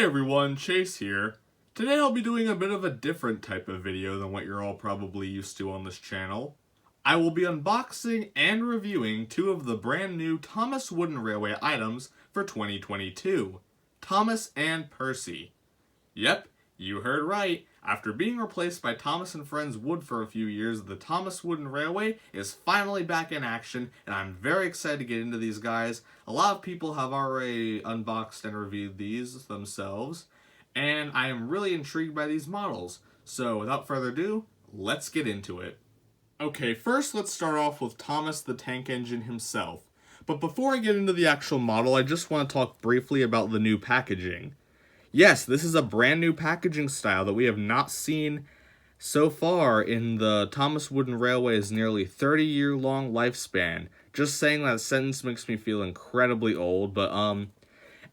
Hey everyone, Chase here. Today I'll be doing a bit of a different type of video than what you're all probably used to on this channel. I will be unboxing and reviewing two of the brand new Thomas Wooden Railway items for 2022. Thomas and Percy. Yep, you heard right. After being replaced by Thomas & Friends Wood for a few years, the Thomas Wooden Railway is finally back in action, and I'm very excited to get into these guys. A lot of people have already unboxed and reviewed these themselves, and I am really intrigued by these models. So without further ado, let's get into it. Okay, first let's start off with Thomas the Tank Engine himself. But before I get into the actual model, I just want to talk briefly about the new packaging. Yes, this is a brand new packaging style that we have not seen so far in the Thomas Wooden Railway's nearly 30-year-long lifespan. Just saying that sentence makes me feel incredibly old, but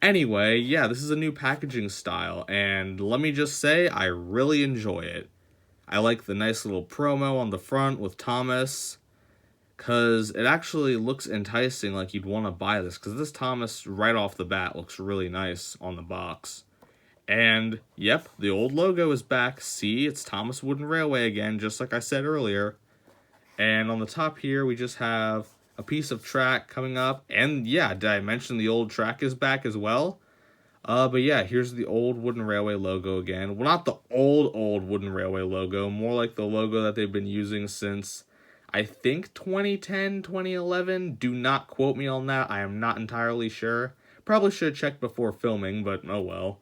anyway, yeah, this is a new packaging style, and let me just say, I really enjoy it. I like the nice little promo on the front with Thomas, because it actually looks enticing, like you'd want to buy this, because this Thomas right off the bat looks really nice on the box. And, yep, the old logo is back. See, it's Thomas Wooden Railway again, just like I said earlier. And on the top here, we just have a piece of track coming up. And, yeah, did I mention the old track is back as well? But, yeah, here's the old Wooden Railway logo again. Well, not the old Wooden Railway logo. More like the logo that they've been using since, I think, 2010, 2011. Do not quote me on that. I am not entirely sure. Probably should have checked before filming, but oh well.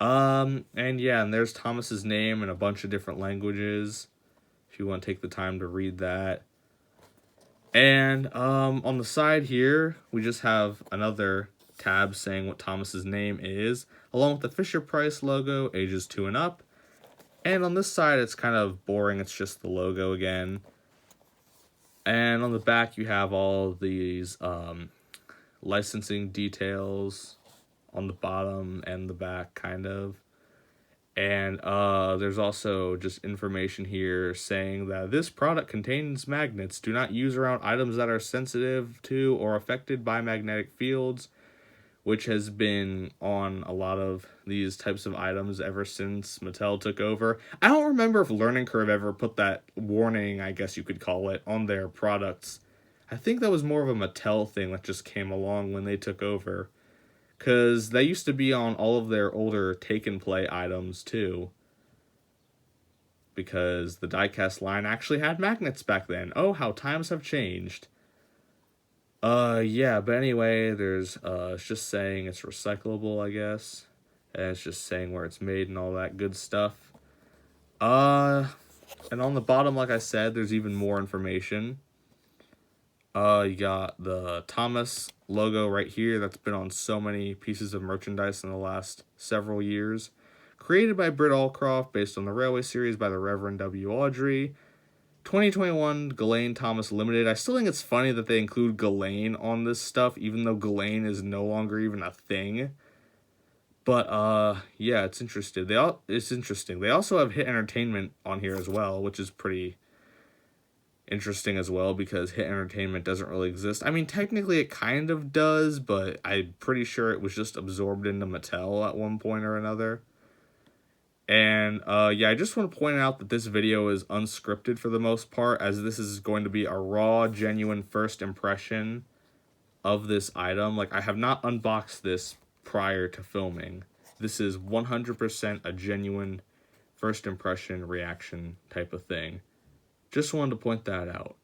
And yeah, and there's Thomas's name in a bunch of different languages, if you want to take the time to read that. And, on the side here, we just have another tab saying what Thomas's name is, along with the Fisher-Price logo, ages 2 and up. And on this side, it's kind of boring, it's just the logo again. And on the back, you have all these, licensing details on the bottom and the back, kind of. And there's also just information here saying that this product contains magnets. Do not use around items that are sensitive to or affected by magnetic fields, which has been on a lot of these types of items ever since Mattel took over. I don't remember if Learning Curve ever put that warning, I guess you could call it, on their products. I think that was more of a Mattel thing that just came along when they took over. Because they used to be on all of their older take-and-play items, too. Because the diecast line actually had magnets back then. Oh, how times have changed. Yeah, but anyway, there's, it's just saying it's recyclable, I guess. And it's just saying where it's made and all that good stuff. And on the bottom, like I said, there's even more information. You got the Thomas logo right here that's been on so many pieces of merchandise in the last several years. Created by Britt Allcroft, based on the Railway series by the Reverend W. Audrey. 2021 Ghislaine Thomas Limited. I still think it's funny that they include Ghislaine on this stuff, even though Ghislaine is no longer even a thing. But, yeah, it's interesting. It's interesting. They also have Hit Entertainment on here as well, which is pretty interesting as well, because Hit Entertainment doesn't really exist. I mean, technically it kind of does, but I'm pretty sure it was just absorbed into Mattel at one point or another. And, yeah, I just want to point out that this video is unscripted for the most part, as this is going to be a raw, genuine first impression of this item. Like, I have not unboxed this prior to filming. This is 100% a genuine first impression reaction type of thing. Just wanted to point that out.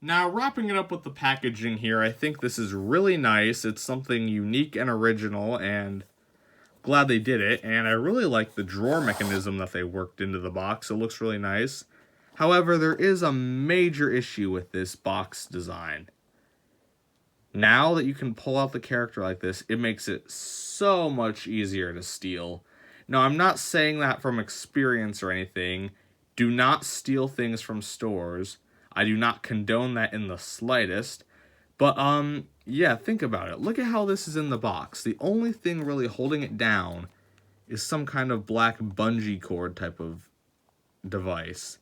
Now, wrapping it up with the packaging here, I think this is really nice. It's something unique and original, and glad they did it. And I really like the drawer mechanism that they worked into the box. It looks really nice. However, there is a major issue with this box design. Now that you can pull out the character like this, it makes it so much easier to steal. Now, I'm not saying that from experience or anything. Do not steal things from stores. I do not condone that in the slightest. But, yeah, think about it. Look at how this is in the box. The only thing really holding it down is some kind of black bungee cord type of device.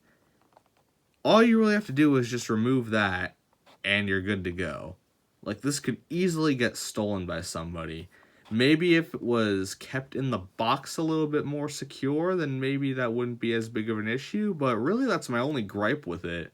All you really have to do is just remove that, and you're good to go. Like, this could easily get stolen by somebody. Maybe if it was kept in the box a little bit more secure, then maybe that wouldn't be as big of an issue, but really that's my only gripe with it.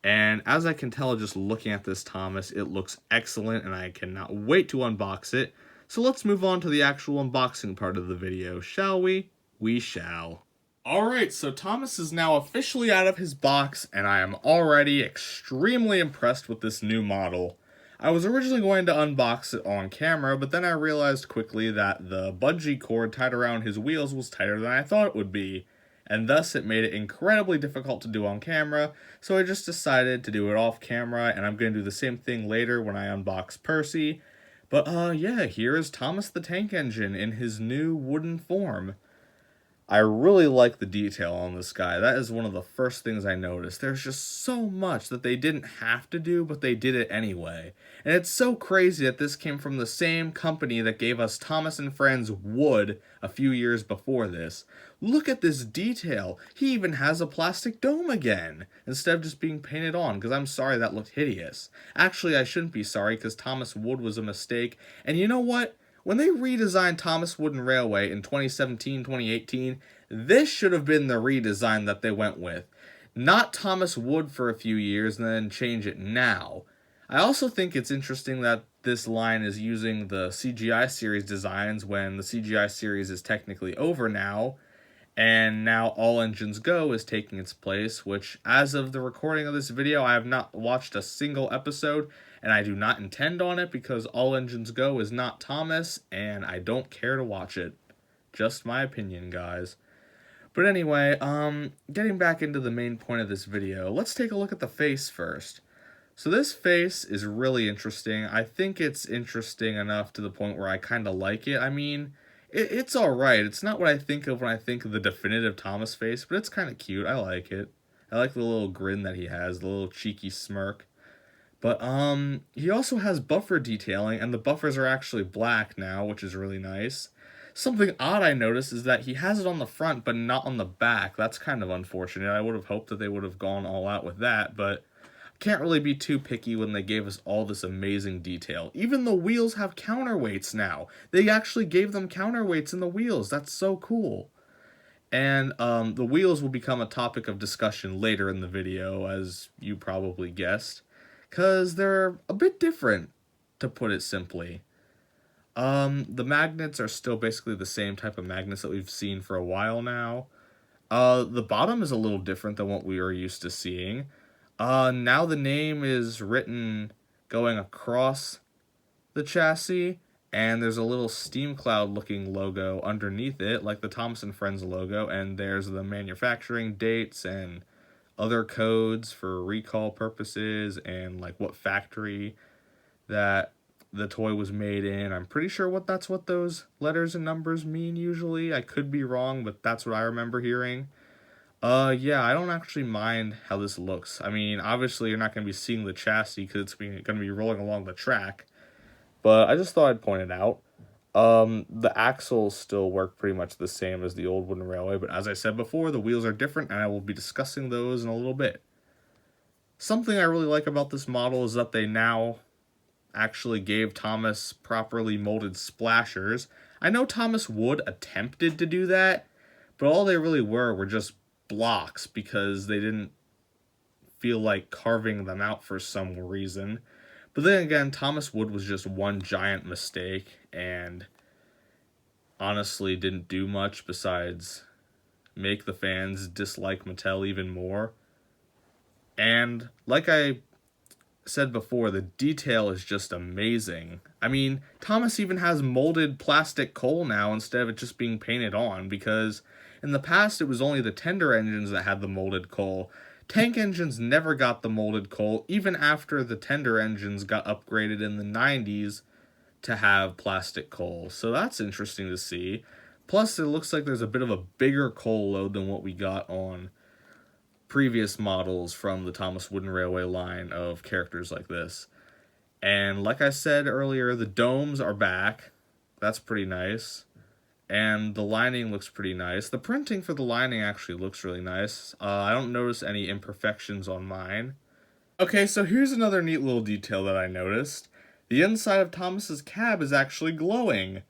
And as I can tell just looking at this Thomas, it looks excellent and I cannot wait to unbox it. So let's move on to the actual unboxing part of the video, shall we? We shall. Alright, so Thomas is now officially out of his box, and I am already extremely impressed with this new model. I was originally going to unbox it on camera, but then I realized quickly that the bungee cord tied around his wheels was tighter than I thought it would be, and thus it made it incredibly difficult to do on camera, so I just decided to do it off camera, and I'm going to do the same thing later when I unbox Percy. But yeah, here is Thomas the Tank Engine in his new wooden form. I really like the detail on this guy. That is one of the first things I noticed. There's just so much that they didn't have to do, but they did it anyway. And it's so crazy that this came from the same company that gave us Thomas and Friends Wood a few years before this. Look at this detail. He even has a plastic dome again, instead of just being painted on, because I'm sorry that looked hideous. Actually, I shouldn't be sorry, because Thomas Wood was a mistake. And you know what? When they redesigned Thomas Wooden Railway in 2017, 2018, this should have been the redesign that they went with. Not Thomas Wood for a few years and then change it now. I also think it's interesting that this line is using the CGI series designs when the CGI series is technically over now, and now All Engines Go is taking its place, which, as of the recording of this video, I have not watched a single episode, and I do not intend on it because All Engines Go is not Thomas, and I don't care to watch it. Just my opinion, guys. But anyway, getting back into the main point of this video, let's take a look at the face first. So this face is really interesting. I think it's interesting enough to the point where I kind of like it. I mean, it's alright. It's not what I think of when I think of the definitive Thomas face, but it's kind of cute. I like it. I like the little grin that he has, the little cheeky smirk. But he also has buffer detailing, and the buffers are actually black now, which is really nice. Something odd I noticed is that he has it on the front, but not on the back. That's kind of unfortunate. I would have hoped that they would have gone all out with that, but can't really be too picky when they gave us all this amazing detail. Even the wheels have counterweights now. They actually gave them counterweights in the wheels. That's so cool. And the wheels will become a topic of discussion later in the video, as you probably guessed, because they're a bit different, to put it simply. The magnets are still basically the same type of magnets that we've seen for a while now. The bottom is a little different than what we are used to seeing. Now the name is written going across the chassis, and there's a little steam cloud looking logo underneath it, like the Thomas & Friends logo, and there's the manufacturing dates and other codes for recall purposes and like what factory that the toy was made in. I'm pretty sure that's what those letters and numbers mean usually. I could be wrong, but that's what I remember hearing. Yeah, I don't actually mind how this looks. I mean, obviously you're not going to be seeing the chassis because it's going to be rolling along the track, but I just thought I'd point it out. The axles still work pretty much the same as the old wooden railway, but as I said before, the wheels are different, and I will be discussing those in a little bit. Something I really like about this model is that they now actually gave Thomas properly molded splashers. I know Thomas Wood attempted to do that, but all they really were just blocks because they didn't feel like carving them out for some reason. But then again, Thomas Wood was just one giant mistake and honestly didn't do much besides make the fans dislike Mattel even more. And like I said before, the detail is just amazing. I mean, Thomas even has molded plastic coal now instead of it just being painted on, because in the past it was only the tender engines that had the molded coal. Tank engines never got the molded coal, even after the tender engines got upgraded in the 90s to have plastic coal. So that's interesting to see. Plus, it looks like there's a bit of a bigger coal load than what we got on previous models from the Thomas Wooden Railway line of characters like this. And like I said earlier, the domes are back. That's pretty nice. And the lining looks pretty nice. The printing for the lining actually looks really nice. I don't notice any imperfections on mine. Okay, so here's another neat little detail that I noticed. The inside of Thomas's cab is actually glowing.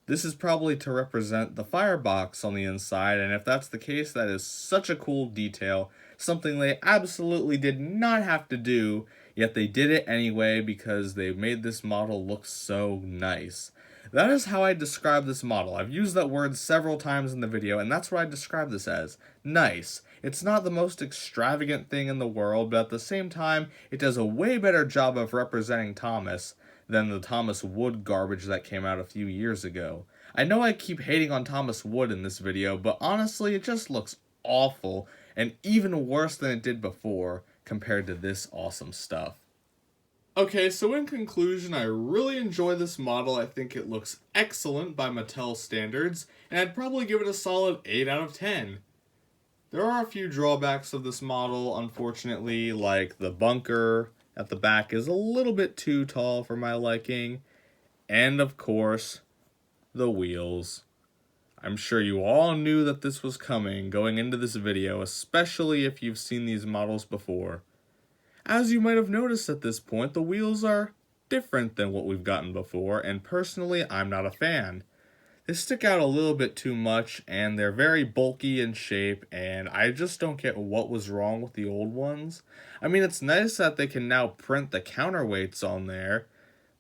This is probably to represent the firebox on the inside, and if that's the case, that is such a cool detail. Something they absolutely did not have to do, yet they did it anyway because they made this model look so nice. That is how I describe this model. I've used that word several times in the video, and that's what I describe this as. Nice. It's not the most extravagant thing in the world, but at the same time, it does a way better job of representing Thomas than the Thomas Wood garbage that came out a few years ago. I know I keep hating on Thomas Wood in this video, but honestly, it just looks awful, and even worse than it did before, compared to this awesome stuff. Okay, so in conclusion, I really enjoy this model. I think it looks excellent by Mattel standards, and I'd probably give it a solid 8 out of 10. There are a few drawbacks of this model, unfortunately, like the bunker at the back is a little bit too tall for my liking, and of course, the wheels. I'm sure you all knew that this was coming going into this video, especially if you've seen these models before. As you might have noticed at this point, the wheels are different than what we've gotten before, and personally, I'm not a fan. They stick out a little bit too much, and they're very bulky in shape, and I just don't get what was wrong with the old ones. I mean, it's nice that they can now print the counterweights on there,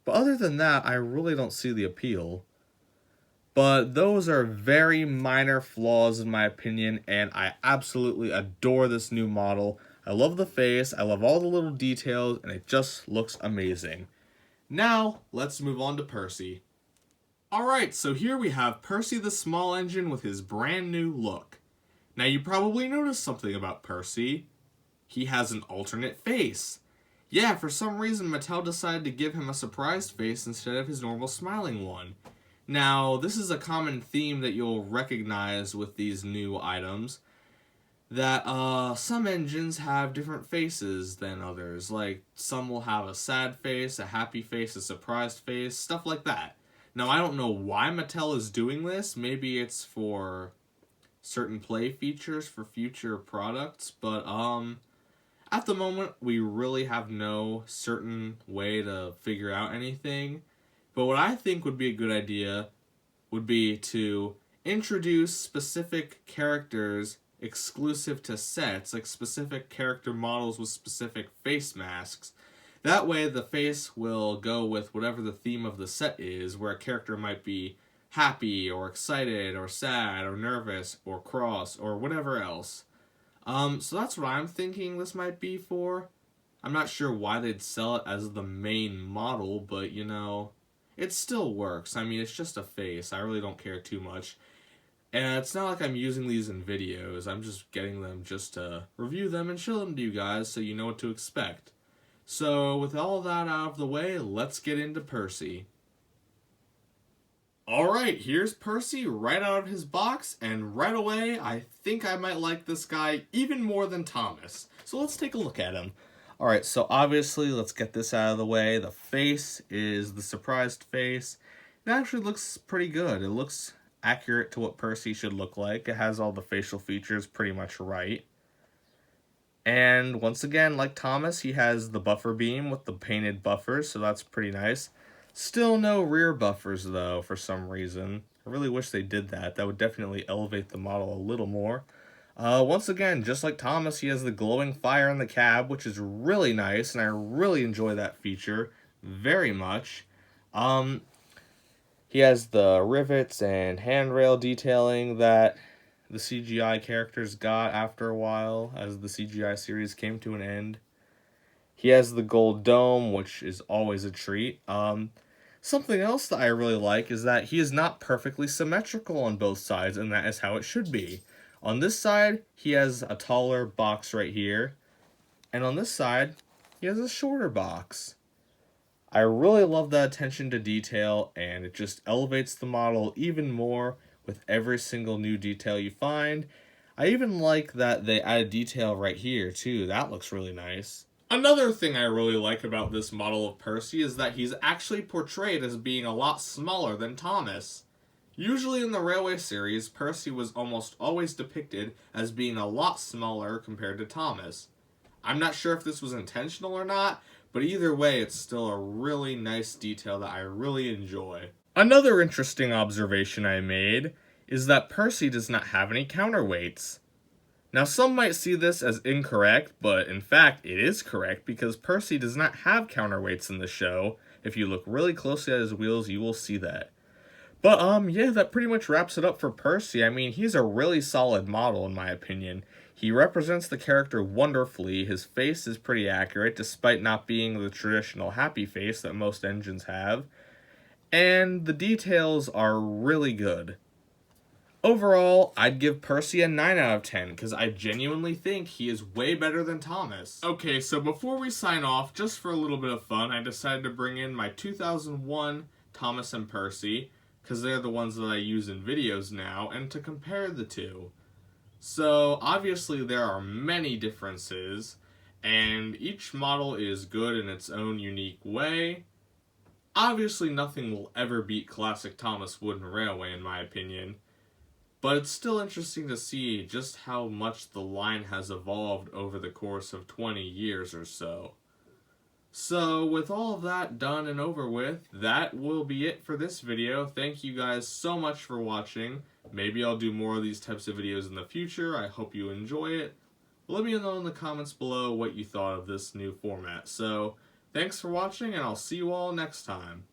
but other than that, I really don't see the appeal. But those are very minor flaws in my opinion, and I absolutely adore this new model. I love the face, I love all the little details, and it just looks amazing. Now, let's move on to Percy. Alright, so here we have Percy the Small Engine with his brand new look. Now you probably noticed something about Percy. He has an alternate face. Yeah, for some reason Mattel decided to give him a surprised face instead of his normal smiling one. Now, this is a common theme that you'll recognize with these new items. That some engines have different faces than others. Like, some will have a sad face, a happy face, a surprised face, stuff like that. Now, I don't know why Mattel is doing this. Maybe it's for certain play features for future products, but at the moment, we really have no certain way to figure out anything. But what I think would be a good idea would be to introduce specific characters exclusive to sets, like specific character models with specific face masks. That way the face will go with whatever the theme of the set is, where a character might be happy or excited or sad or nervous or cross or whatever else. So that's what I'm thinking this might be for. I'm not sure why they'd sell it as the main model, but you know, it still works. I mean, it's just a face. I really don't care too much. And it's not like I'm using these in videos. I'm just getting them just to review them and show them to you guys so you know what to expect. So with all that out of the way, let's get into Percy. Alright, here's Percy right out of his box, and right away, I think I might like this guy even more than Thomas. So let's take a look at him. Alright, so obviously, let's get this out of the way. The face is the surprised face. It actually looks pretty good. It looks accurate to what Percy should look like. It has all the facial features pretty much right. And once again, like Thomas, he has the buffer beam with the painted buffers, so that's pretty nice. Still no rear buffers, though, for some reason. I really wish they did that. That would definitely elevate the model a little more. Once again, just like Thomas, he has the glowing fire in the cab, which is really nice, and I really enjoy that feature very much. He has the rivets and handrail detailing that the CGI characters got after a while as the CGI series came to an end. He has the gold dome, which is always a treat. Something else that I really like is that he is not perfectly symmetrical on both sides, and that is how it should be. On this side, he has a taller box right here, and on this side, he has a shorter box. I really love that attention to detail, and it just elevates the model even more with every single new detail you find. I even like that they added detail right here, too. That looks really nice. Another thing I really like about this model of Percy is that he's actually portrayed as being a lot smaller than Thomas. Usually in the Railway series, Percy was almost always depicted as being a lot smaller compared to Thomas. I'm not sure if this was intentional or not, But either way, it's still a really nice detail that I really enjoy. Another interesting observation I made is that Percy does not have any counterweights. Now, some might see this as incorrect, but in fact, it is correct because Percy does not have counterweights in the show. If you look really closely at his wheels, you will see that. But, yeah, that pretty much wraps it up for Percy. I mean, he's a really solid model, in my opinion. He represents the character wonderfully. His face is pretty accurate, despite not being the traditional happy face that most engines have. And the details are really good. Overall, I'd give Percy a 9 out of 10, because I genuinely think he is way better than Thomas. Okay, so before we sign off, just for a little bit of fun, I decided to bring in my 2001 Thomas and Percy, because they're the ones that I use in videos now, and to compare the two. So, obviously there are many differences, and each model is good in its own unique way. Obviously nothing will ever beat classic Thomas Wooden Railway in my opinion, but it's still interesting to see just how much the line has evolved over the course of 20 years or so. So, with all of that done and over with, that will be it for this video. Thank you guys so much for watching. Maybe I'll do more of these types of videos in the future. I hope you enjoy it. Let me know in the comments below what you thought of this new format. So, thanks for watching, and I'll see you all next time.